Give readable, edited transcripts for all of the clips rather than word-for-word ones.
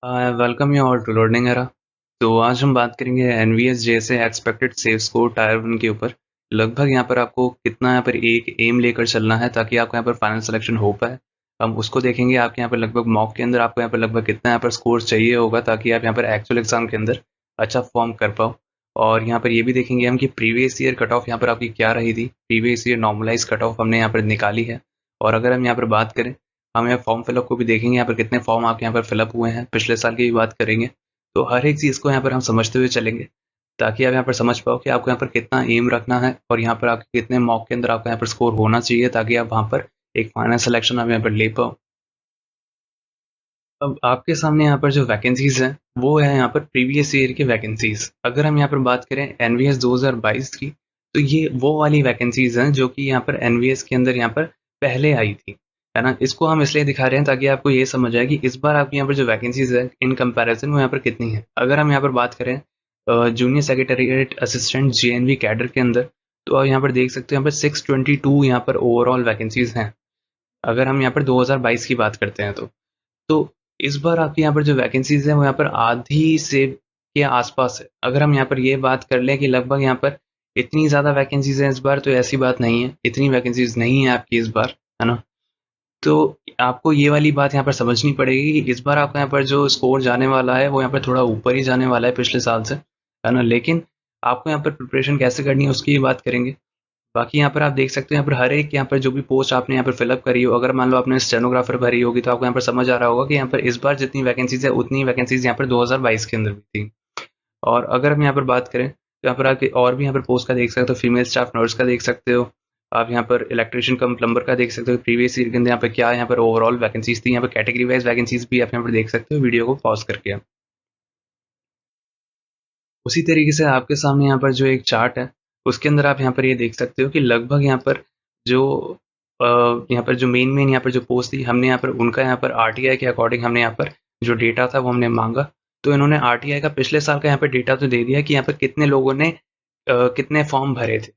Welcome you all to learning era. तो आज हम बात करेंगे एनवीएस जैसे एक्सपेक्टेड सेव स्कोर टायर 1 के ऊपर। लगभग यहाँ पर आपको कितना यहाँ पर एक एम लेकर चलना है ताकि आपको यहाँ पर फाइनल सिलेक्शन हो पाए। हम उसको देखेंगे। आपके यहाँ पर लगभग मॉक के अंदर आपको यहाँ पर लगभग कितना यहाँ पर स्कोर चाहिए होगा ताकि आप यहाँ पर एक्चुअल एग्जाम के अंदर अच्छा फॉर्म कर पाओ। और यहाँ पर ये भी देखेंगे हम कि प्रीवियस ईयर कट ऑफ यहाँ पर आपकी क्या रही थी। Previous year normalise cut off हमने यहाँ पर निकाली है। और अगर हम यहाँ पर बात करें, हम यहाँ फॉर्म फिलअप को भी देखेंगे, यहाँ पर कितने फॉर्म आपके यहाँ पर फिलअप हुए हैं, पिछले साल की भी बात करेंगे। तो हर एक चीज़ को यहाँ पर हम समझते हुए चलेंगे ताकि आप यहाँ पर समझ पाओ कि आपको यहाँ पर कितना एम रखना है और यहाँ पर आपके कितने मॉक के अंदर आपका यहाँ पर स्कोर होना चाहिए ताकि आप वहाँ पर एक फाइनल सिलेक्शन आप यहाँ पर ले पाओ। अब आपके सामने यहाँ पर जो वैकेंसीज हैं वो है यहाँ पर प्रीवियस ईयर की वैकेंसीज। अगर हम यहाँ पर बात करें एनवीएस 2022 की, तो ये वो वाली वैकेंसीज हैं जो कि यहाँ पर एनवीएस के अंदर यहाँ पर पहले आई थी, है ना। इसको हम इसलिए दिखा रहे हैं ताकि आपको ये समझ आए कि इस बार आपकी यहाँ पर जो वैकेंसीज है इन कंपैरिजन वो यहाँ पर कितनी है। अगर हम यहाँ पर बात करें junior secretariat assistant JNV cadre के अंदर, तो आप यहाँ पर देख सकते हो यहाँ पर 622 यहाँ पर ओवरऑल वैकेंसीज हैं। अगर हम यहाँ पर 2022 की बात करते हैं तो इस बार आपकी यहाँ पर जो वैकेंसीज हैं वो यहाँ पर आधी से के आसपास है। अगर हम यहाँ पर ये बात कर लें कि लगभग यहाँ पर इतनी ज़्यादा वैकेंसीज हैं इस बार, तो ऐसी बात नहीं है, इतनी वैकेंसीज नहीं है आपकी इस बार, है ना। तो आपको ये वाली बात यहाँ पर समझनी पड़ेगी कि इस बार आपका यहाँ पर जो स्कोर जाने वाला है वो यहाँ पर थोड़ा ऊपर ही जाने वाला है पिछले साल से, है ना। लेकिन आपको यहाँ पर प्रिपरेशन कैसे करनी है उसकी बात करेंगे। बाकी यहाँ पर आप देख सकते हो यहाँ पर हर एक यहाँ पर जो भी पोस्ट आपने यहाँ पर फिलअप करी हो, अगर मान लो आपने स्टेनोग्राफर भरी होगी तो आपको यहाँ पर समझ आ रहा होगा कि यहाँ पर इस बार जितनी वैकेंसीज है उतनी वैकेंसीज यहाँ पर 2022 के अंदर भी थी। और अगर हम यहाँ पर बात करें तो यहाँ पर आप और भी यहाँ पर पोस्ट का देख सकते हो, फीमेल स्टाफ नर्स का देख सकते हो, आप यहाँ पर इलेक्ट्रिशियन कम प्लम्बर का देख सकते हो। प्रीवियस ईयर के अंदर यहाँ पर क्या यहाँ पर ओवरऑल वैकेंसीज थी, यहाँ पर कैटेगरी वाइज वैकेंसीज भी आप यहाँ पर देख सकते हो। वीडियो को पॉज करके उसी तरीके से आपके सामने यहाँ पर जो एक चार्ट है उसके अंदर आप यहाँ पर ये देख सकते हो कि लगभग यहाँ पर जो यहाँ पर जो मेन यहाँ पर जो पोस्ट थी, हमने यहाँ पर उनका यहाँ पर आरटीआई के अकॉर्डिंग हमने यहाँ पर जो डेटा था वो हमने मांगा। तो इन्होंने आरटीआई का पिछले साल का यहाँ पर डेटा तो दे दिया कि यहाँ पर कितने लोगों ने कितने फॉर्म भरे थे,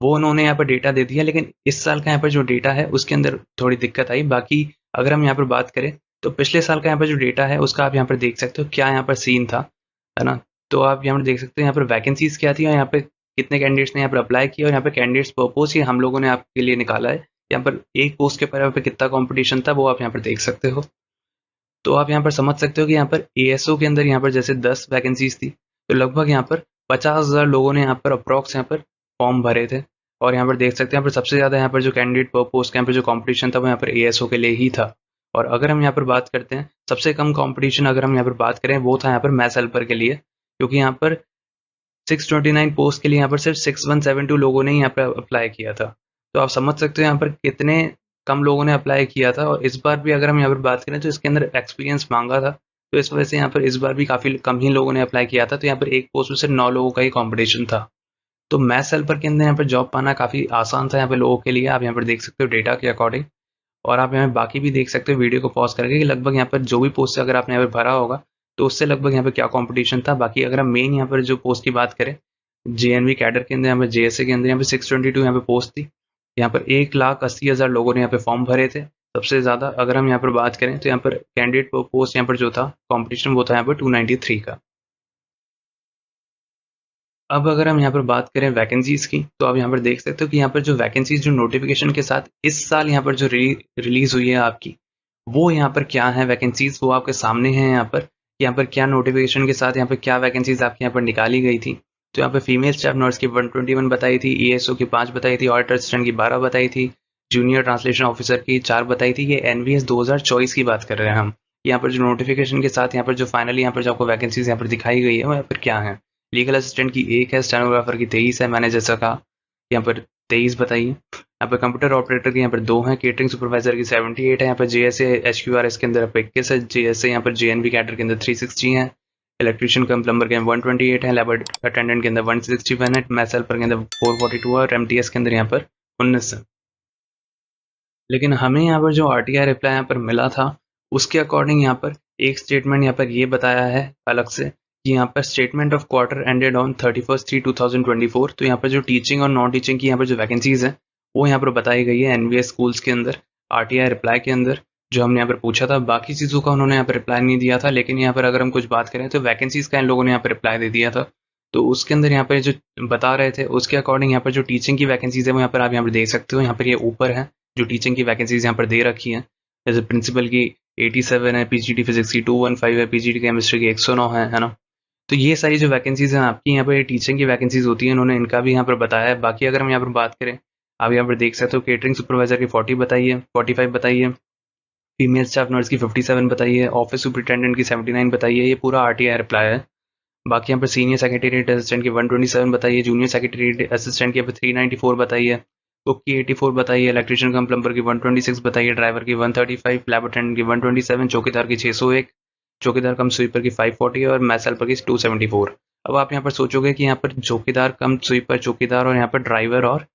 वो उन्होंने यहाँ पर डेटा दे दिया। लेकिन इस साल का यहाँ पर जो डेटा है उसके अंदर थोड़ी दिक्कत आई। बाकी अगर हम यहाँ पर बात करें तो पिछले साल का यहाँ पर जो डेटा है उसका आप यहाँ पर देख सकते हो क्या यहाँ पर सीन था, है ना। तो आप यहाँ पर देख सकते हो यहाँ पर वैकेंसीज क्या थी और यहाँ पे कितने कैंडिडेट्स ने यहाँ पर अप्लाई किया और यहाँ पे कैंडिडेट्स पर्पज ही हम लोगों ने आपके लिए निकाला है। यहाँ पर एक पोस्ट के ऊपर यहाँ पर कितना कंपटीशन था वो आप यहाँ पर देख सकते हो। तो आप यहाँ पर समझ सकते हो कि यहाँ पर एएसओ के अंदर यहाँ पर जैसे 10 वैकेंसीज थी तो लगभग यहाँ पर 50,000 लोगों ने यहाँ पर अप्रॉक्स यहाँ पर फॉर्म भरे थे। और यहाँ पर देख सकते हैं यहाँ पर सबसे ज़्यादा यहाँ पर जो कैंडिडेट पर पोस्ट के यहाँ पर जो कॉम्पिटिशन था वो यहाँ पर एएसओ के लिए ही था। और अगर हम यहाँ पर बात करते हैं सबसे कम कॉम्पिटिशन अगर हम यहाँ पर बात करें वो था यहाँ पर मैथ्स हेल्पर के लिए, क्योंकि यहाँ पर 629 पोस्ट के लिए यहाँ पर सिर्फ 6172 लोगों ने यहाँ पर अप्लाई किया था। तो आप समझ सकते हो यहाँ पर कितने कम लोगों ने अप्लाई किया था। और इस बार भी अगर हम यहाँ पर बात करें तो इसके अंदर एक्सपीरियंस मांगा था, तो इस वजह से यहाँ पर इस बार भी काफ़ी कम ही लोगों ने अप्लाई किया था। तो यहाँ पर एक पोस्ट में सिर्फ 9 लोगों का ही कॉम्पिटिशन था। तो मैथ्स हेल्पर के अंदर यहाँ पर जॉब पाना काफ़ी आसान था यहाँ पर लोगों के लिए। आप यहाँ पर देख सकते हो डेटा के अकॉर्डिंग। और आप यहाँ बाकी भी देख सकते हो वीडियो को पॉज करके कि लगभग यहाँ पर जो भी पोस्ट अगर आपने यहाँ पर भरा होगा तो उससे लगभग यहाँ पर क्या कंपटीशन था। बाकी अगर हम मेन यहाँ पर जो पोस्ट की बात करें जेएनवी कैडर के अंदर यहाँ पर जेएसए के अंदर यहाँ पे 622 यहाँ पे पोस्ट थी। यहाँ पर 1,80,000 लोगों ने यहाँ पे फॉर्म भरे थे सबसे ज़्यादा। अगर हम यहाँ पर बात करें तो यहाँ पर कैंडिडेट पोस्ट यहाँ पर जो था कंपटीशन वो था यहाँ पर 293 का। अब अगर हम यहाँ पर बात करें वैकेंसीज की तो आप यहाँ पर देख सकते हो कि यहाँ पर जो वैकेंसीज जो नोटिफिकेशन के साथ इस साल यहाँ पर जो रिलीज हुई है आपकी, वो यहाँ पर क्या है वैकेंसीज वो आपके सामने है। यहाँ पर क्या नोटिफिकेशन के साथ यहाँ पर क्या वैकेंसीज आपके यहाँ पर निकाली गई थी। तो यहाँ पर फीमेल स्टाफ नर्स की 121 बताई थी, ईएसओ की 5 बताई थी, ऑडिटर असिस्टेंट की 12 बताई थी, जूनियर ट्रांसलेशन ऑफिसर की 4 बताई थी। ये एनवीएस 2024 की बात कर रहे हैं हम। यहाँ पर जो नोटिफिकेशन के साथ यहाँ पर जो फाइनली यहाँ पर जो आपको वैकेंसीज यहाँ पर दिखाई गई है वो यहाँ पर क्या है। लीगल असिस्टेंट की 1 है, स्टेनोग्राफर की 23 है, मैंने जैसा कहा यहाँ पर 23 बताइए। यहाँ पर कंप्यूटर ऑपरेटर की यहाँ पर 2 है, केटरिंग सुपरवाइजर की 78 है, यहाँ पर जेएसए एचक्यूआरएस के अंदर 21 है, जेएसए यहाँ पर जेएनवी कैडर के अंदर 360 है, इलेक्ट्रिशियन कम प्लम्बर के 128 है, लैब अटेंडेंट के अंदर 161 है, मैथ्स हेल्पर के अंदर 442 है और एमटीएस के अंदर यहाँ पर 19 है। लेकिन हमें यहाँ पर जो आरटीआई रिप्लाई यहाँ पर मिला था उसके अकॉर्डिंग यहाँ पर एक स्टेटमेंट यहाँ पर ये बताया है अलग से कि यहाँ पर statement of quarter ended on 31/3/2024। तो यहाँ पर जो टीचिंग और नॉन टीचिंग की यहाँ पर जो वैकेंसीज है वो यहाँ पर बताई गई है एनवीएस स्कूल्स के अंदर आरटीआई रिप्लाई के अंदर। जो हमने यहाँ पर पूछा था। बाकी चीज़ों का उन्होंने यहाँ पर रिप्लाई नहीं दिया था, लेकिन यहाँ पर अगर हम कुछ बात करें तो वैकेंसीज़ का इन लोगों ने यहाँ पर रिप्लाई दे दिया था। तो उसके अंदर यहाँ पर जो बता रहे थे उसके अकॉर्डिंग यहाँ पर जो टीचिंग की वैकेंसीज़ है वो यहाँ पर आप यहाँ पर देख सकते हो। यहाँ पर ये ऊपर है जो टीचिंग की वैकेंसीज़ यहाँ पर दे रखी हैं। जैसे प्रिंसिपल की 87 है, पीजीटी फिजिक्स की 215 है, पीजीटी केमिस्ट्री की 109 है ना। तो ये सारी जो वैकेंसीज़ हैं आपकी यहाँ पर टीचिंग की वैकेंसीज़ होती हैं, इन्होंने इनका भी यहाँ पर बताया है। बाकी अगर हम यहाँ पर बात करें, आप यहाँ पर देख सकते हो केटरिंग सुपरवाइजर की 40 बताई है, 45 बताई है, फीमेल स्टाफ नर्स की 57 बताई है, ऑफिस सुपरिटेंडेंट की 79 बताई है। ये पूरा आरटीआई रिप्लाई है। बाकी यहाँ पर सीनियर सेक्रेटेरिएट असिस्टेंट की 127 बताई है, जूनियर सेक्रेटेरिएट असिस्टेंट की 394 बताई है, कुक की 84 बताई है, इलेक्ट्रिशियन कम प्लम्बर की 126 बताई है, ड्राइवर की 135, लैब अटेंडेंट की 127, चौकीदार की 601, चौकीदार कम स्वीपर की 540 और मैथ हेल्पर की 274। अब आप यहाँ पर सोचोगे कि यहाँ पर चौकीदार कम स्वीपर, चौकीदार और यहाँ पर ड्राइवर और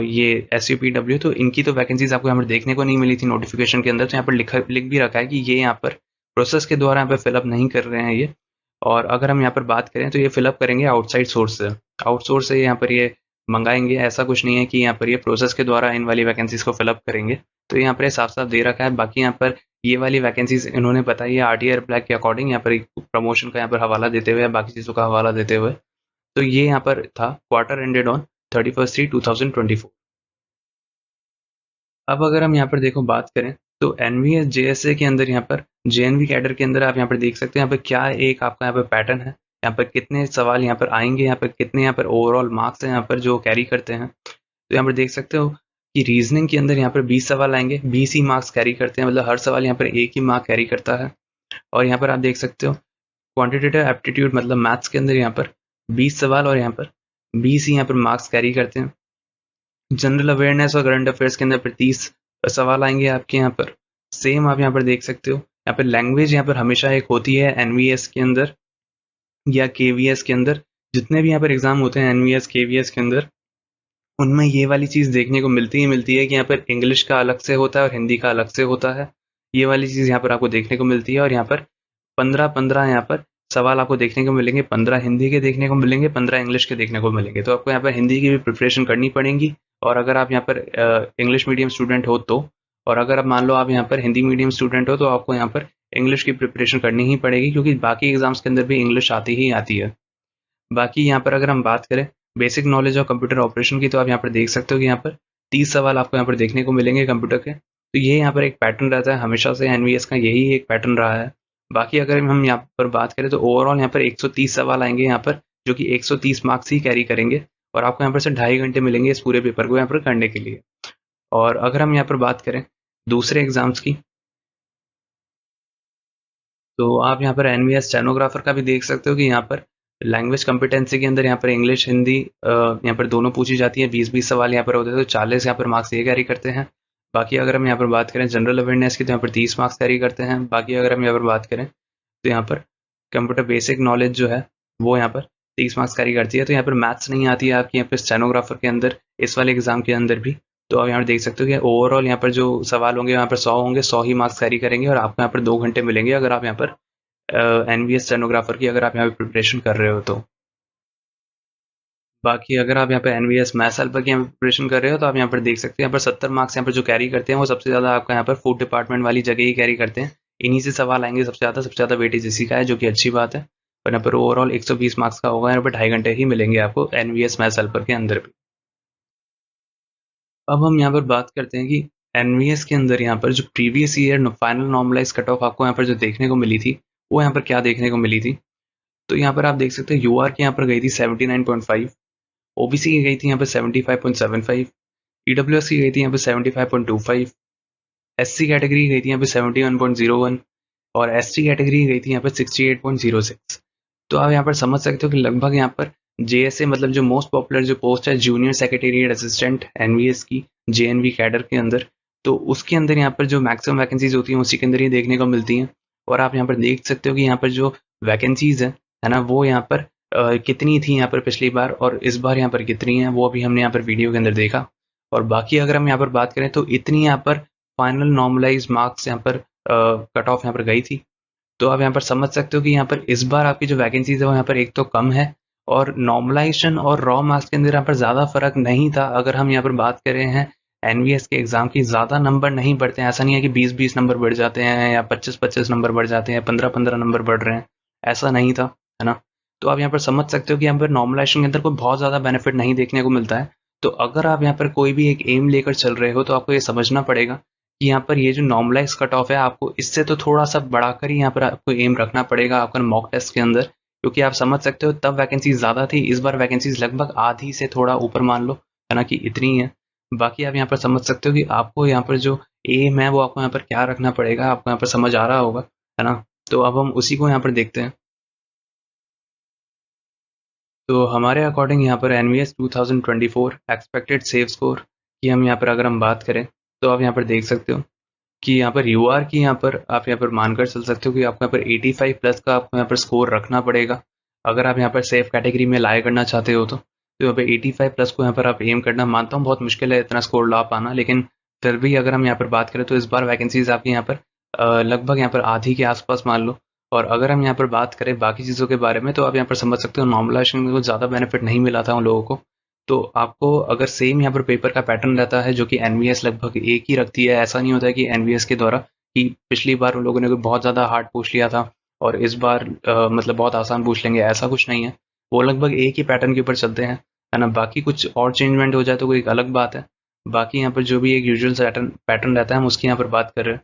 ये SUPW, तो इनकी तो वैकेंसीज आपको यहाँ पर देखने को नहीं मिली थी नोटिफिकेशन के अंदर। तो यहाँ पर लिख भी रखा है कि ये यहाँ पर प्रोसेस के द्वारा यहाँ पर फिलअप नहीं कर रहे हैं ये। और अगर हम यहाँ पर बात करें तो ये फिलअप करेंगे आउटसाइड सोर्स से, आउटसोर्स से यहाँ पर ये मंगाएंगे। ऐसा कुछ नहीं है कि यहाँ पर ये प्रोसेस के द्वारा इन वाली वैकेंसीज को फिलअप करेंगे। तो यहाँ पर साफ साफ दे रखा है। बाकी यहाँ पर ये वाली वैकेंसीज इन्होंने बताई है आरटीआई रिप्लाई के अकॉर्डिंग, यहाँ पर प्रमोशन का यहाँ पर हवाला देते हुए, बाकी चीज़ों का हवाला देते हुए। तो ये यहाँ पर था क्वार्टर एंडेड ऑन 31/3/2024। अब अगर हम यहाँ पर देखो बात करें तो NVS JSA के अंदर यहाँ पर JNV कैडर के अंदर आप यहाँ पर देख सकते हैं यहाँ पर क्या एक आपका यहाँ पर पैटर्न है, यहाँ पर कितने सवाल यहाँ पर आएंगे, यहाँ पर कितने यहाँ पर ओवरऑल मार्क्स हैं यहाँ पर जो कैरी करते हैं। तो यहाँ पर देख सकते हो कि रीजनिंग के अंदर यहाँ पर 20 सवाल आएंगे, 20 ही मार्क्स कैरी करते हैं, मतलब हर सवाल यहाँ पर एक ही मार्क कैरी करता है। और यहाँ पर आप देख सकते हो क्वान्टिटेटिव एप्टीट्यूड मतलब मैथ्स के अंदर यहाँ पर 20 सवाल और यहाँ पर 20 ही यहाँ पर मार्क्स कैरी करते हैं। जनरल अवेयरनेस और करंट अफेयर्स के अंदर पर 30 सवाल आएंगे आपके यहाँ पर। सेम आप यहाँ पर देख सकते हो यहाँ पर लैंग्वेज यहाँ पर हमेशा एक होती है NVS के अंदर या KVS के अंदर। जितने भी यहाँ पर एग्जाम होते हैं NVS KVS के अंदर, उनमें ये वाली चीज़ देखने को मिलती है कि यहाँ पर इंग्लिश का अलग से होता है और हिंदी का अलग से होता है। ये वाली चीज़ यहाँ पर आपको देखने को मिलती है। और यहाँ पर 15-15 यहाँ पर सवाल आपको देखने को मिलेंगे, 15 हिंदी के देखने को मिलेंगे, 15 इंग्लिश के देखने को मिलेंगे। तो आपको यहाँ पर हिंदी की भी प्रिपरेशन करनी पड़ेगी। और अगर आप यहाँ पर इंग्लिश मीडियम स्टूडेंट हो तो, और अगर आप मान लो आप यहाँ पर हिंदी मीडियम स्टूडेंट हो तो आपको यहाँ पर इंग्लिश की प्रिपरेशन करनी ही पड़ेगी, क्योंकि बाकी एग्जाम्स के अंदर भी इंग्लिश आती ही आती है। बाकी यहाँ पर अगर हम बात करें बेसिक नॉलेज और कंप्यूटर ऑपरेशन की, तो आप यहाँ पर देख सकते हो कि यहाँ पर 30 सवाल आपको यहाँ पर देखने को मिलेंगे कंप्यूटर के। तो ये यहाँ पर एक पैटर्न रहता है हमेशा से, NVS का यही एक पैटर्न रहा है। बाकी अगर हम यहाँ पर बात करें तो ओवरऑल यहाँ पर 130 सवाल आएंगे यहाँ पर, जो कि 130 मार्क्स ही कैरी करेंगे। और आपको यहाँ पर से 2.5 घंटे मिलेंगे इस पूरे पेपर को यहाँ पर करने के लिए। और अगर हम यहाँ पर बात करें दूसरे एग्जाम्स की, तो आप यहाँ पर NVS स्टेनोग्राफर का भी देख सकते हो कि यहाँ पर लैंग्वेज कॉम्पिटेंसी के अंदर यहाँ पर इंग्लिश हिंदी यहाँ पर दोनों पूछी जाती है। 20-20 सवाल यहाँ पर होते हैं, तो 40 यहाँ पर मार्क्स ये कैरी करते हैं। बाकी अगर हम यहाँ पर बात करें जनरल अवेयरनेस की, तो यहाँ पर 30 मार्क्स कैरी करते हैं। बाकी अगर हम यहाँ पर बात करें तो यहाँ पर कंप्यूटर बेसिक नॉलेज जो है वो यहाँ पर 30 मार्क्स कैरी करती है। तो यहाँ पर मैथ्स नहीं आती है आपकी यहाँ पर स्टेनोग्राफर के अंदर, इस वाले एग्जाम के अंदर भी। तो आप यहाँ पर देख सकते हो कि ओवरऑल यहाँ पर जो सवाल होंगे यहाँ पर 100 होंगे, 100 ही मार्क्स कैरी करेंगे। और आपको यहाँ पर 2 घंटे मिलेंगे अगर आप यहाँ पर NVS स्टेनोग्राफर की अगर आप यहाँ पर प्रिपरेशन कर रहे हो तो। बाकी अगर आप यहाँ पे NVS मैथ्स हेल्पर की प्रिपरेशन कर रहे हो तो आप यहाँ पर देख सकते हैं यहाँ पर 70 मार्क्स यहाँ पर जो कैरी करते हैं वो सबसे ज़्यादा आपका यहाँ पर फूड डिपार्टमेंट वाली जगह ही कैरी करते हैं। इन्हीं से सवाल आएंगे सबसे ज़्यादा वेटेज इसी का है, जो कि अच्छी बात है। और यहाँ पर ओवरऑल 120 मार्क्स का होगा, यहाँ पर 2.5 घंटे ही मिलेंगे आपको NVS मैथ्स हेल्पर के अंदर भी। अब हम यहाँ पर बात करते हैं कि NVS के अंदर यहाँ पर जो previous year final normalise cut off आपको यहाँ पर जो देखने को मिली थी वो यहाँ पर क्या देखने को मिली थी। तो यहाँ पर आप देख सकते हैं UR की यहाँ पर गई थी 79.5, OBC की गई थी यहाँ पर 75.75, EWS की गई थी यहाँ पर 75.25, SC कैटेगरी की गई थी यहाँ पर 71.01 और ST कैटेगरी की गई थी यहाँ पर 68.06। तो आप यहाँ पर समझ सकते हो कि लगभग यहाँ पर JSA मतलब जो मोस्ट पॉपुलर जो पोस्ट है जूनियर सेक्रेटेरिएट असिस्टेंट NVS की JNV कैडर के अंदर, तो उसके अंदर यहाँ पर जो मैक्सिमम वैकेंसीज होती हैं उसी के अंदर ही देखने को मिलती हैं। और आप यहाँ पर देख सकते हो कि यहाँ पर जो वैकेंसीज है ना, वो यहाँ पर कितनी थी यहाँ पर पिछली बार और इस बार यहाँ पर कितनी है, वो अभी हमने यहाँ पर वीडियो के अंदर देखा। और बाकी अगर हम यहाँ पर बात करें तो इतनी यहाँ पर फाइनल नॉर्मलाइज मार्क्स यहाँ पर कट ऑफ यहाँ पर गई थी। तो आप यहाँ पर समझ सकते हो कि यहाँ पर इस बार आपकी जो वैकेंसीज है वो यहाँ पर एक तो कम है और नॉर्मलाइजेशन और रॉ मार्क्स के अंदर यहाँ पर ज़्यादा फर्क नहीं था। अगर हम यहाँ पर बात कर रहे हैं एनवीएस के एग्ज़ाम की ज़्यादा नंबर नहीं बढ़ते हैं। ऐसा नहीं है कि 20-20 नंबर बढ़ जाते हैं या 25-25 नंबर बढ़ जाते हैं, 15-15 नंबर बढ़ रहे हैं, ऐसा नहीं था, है ना? तो आप यहाँ पर समझ सकते हो कि यहाँ पर नॉर्मलाइजेशन के अंदर कोई बहुत ज़्यादा बेनिफिट नहीं देखने को मिलता है। तो अगर आप यहाँ पर कोई भी एक एम लेकर चल रहे हो तो आपको ये समझना पड़ेगा कि यहाँ पर ये जो नॉर्मलाइज कट ऑफ है, आपको इससे तो थोड़ा सा बढ़ाकर ही यहाँ पर आपको एम रखना पड़ेगा आपका मॉक टेस्ट के अंदर, क्योंकि आप समझ सकते हो तब वैकेंसीज ज़्यादा थी, इस बार वैकेंसीज लगभग आधी से थोड़ा ऊपर मान लो, है ना, कि इतनी है। बाकी आप यहाँ पर समझ सकते हो कि आपको यहाँ पर जो एम है वो आपको यहाँ पर क्या रखना पड़ेगा, आपको यहाँ पर समझ आ रहा होगा, है ना? तो अब हम उसी को यहाँ पर देखते हैं। तो हमारे अकॉर्डिंग यहाँ पर एनवीएस 2024 एक्सपेक्टेड सेव स्कोर की हम यहाँ पर अगर हम बात करें तो आप यहाँ पर देख सकते हो कि यहाँ पर यूआर की यहाँ पर आप यहाँ पर मानकर चल सकते हो कि आपको यहाँ पर 85 प्लस का आपको यहाँ पर स्कोर रखना पड़ेगा अगर आप यहाँ पर सेफ कैटेगरी में लाए करना चाहते हो। तो यहाँ पर 85 प्लस को यहाँ पर आप एम करना, मानता हूँ बहुत मुश्किल है इतना स्कोर ला पाना, लेकिन फिर भी अगर हम यहाँ पर बात करें तो इस बार वैकेंसीज आपकी यहाँ पर लगभग यहाँ पर आधी के आसपास मान लो। और अगर हम यहाँ पर बात करें बाकी चीज़ों के बारे में तो आप यहाँ पर समझ सकते हो नॉर्मलाइजेशन में कुछ ज़्यादा बेनिफिट नहीं मिला था उन लोगों को। तो आपको अगर सेम यहाँ पर पेपर का पैटर्न रहता है जो कि एनवीएस लगभग एक ही रखती है, ऐसा नहीं होता है कि एनवीएस के द्वारा कि पिछली बार उन लोगों ने बहुत ज़्यादा हार्ड पूछ लिया था और इस बार मतलब बहुत आसान पूछ लेंगे, ऐसा कुछ नहीं है। वो लगभग एक ही पैटर्न के ऊपर चलते हैं, है ना? बाकी कुछ और चेंजमेंट हो जाए तो कोई एक अलग बात है। बाकी यहाँ पर जो भी एक यूजुअल पैटर्न पैटर्न रहता है हम उसकी यहाँ पर बात कर रहे हैं।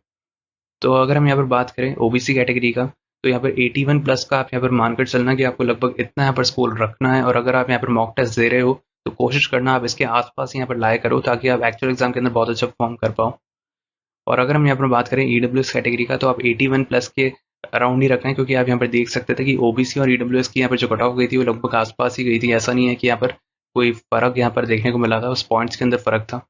तो अगर हम यहाँ पर बात करें ओबीसी कैटेगरी का तो यहाँ पर 81 प्लस का आप यहाँ पर मानकर चलना कि आपको लगभग इतना यहाँ पर स्कोर रखना है। और अगर आप यहाँ पर मॉक टेस्ट दे रहे हो तो कोशिश करना आप इसके आसपास यहाँ पर लाया करो ताकि आप एक्चुअल एग्जाम के अंदर बहुत अच्छा परफॉर्म कर पाओ। और अगर हम यहाँ पर बात करें ईडब्ल्यूएस कैटेगरी का तो आप 81 प्लस के अराउंड ही रखें, क्योंकि आप यहाँ पर देख सकते थे कि ओबीसी और ईडब्ल्यूएस की यहाँ पर जो कट ऑफ गई थी वो लगभग आसपास ही गई थी। ऐसा नहीं है कि यहाँ पर कोई फर्क यहाँ पर देखने को मिला था, उस पॉइंट्स के अंदर फर्क था।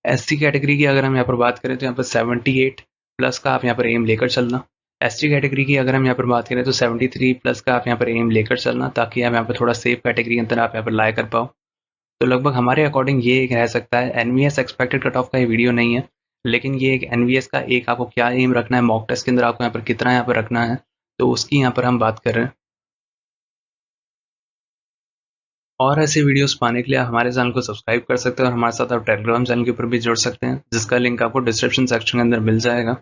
एससी कैटेगरी की अगर हम यहाँ पर बात करें तो यहाँ पर 78 प्लस का आप यहाँ पर एम लेकर चलना। एसटी कैटेगरी की अगर हम यहाँ पर बात करें तो 73 प्लस का आप यहाँ पर एम लेकर चलना ताकि आप यहाँ पर थोड़ा सेफ कैटेगरी के अंदर आप यहाँ पर लाया कर पाओ। तो लगभग हमारे अकॉर्डिंग ये एक रह सकता है। एनवीएस एक्सपेक्टेड कट ऑफ का ये वीडियो नहीं है, लेकिन ये एक एनवीएस का एक आपको क्या एम रखना है, मॉक टेस्ट के अंदर आपको यहाँ पर कितना यहाँ पर रखना है, तो उसकी यहाँ पर हम बात कर रहे हैं। और ऐसे वीडियोस पाने के लिए आप हमारे चैनल को सब्सक्राइब कर सकते हैं और हमारे साथ आप टेलीग्राम चैनल के ऊपर भी जुड़ सकते हैं, जिसका लिंक आपको डिस्क्रिप्शन सेक्शन के अंदर मिल जाएगा।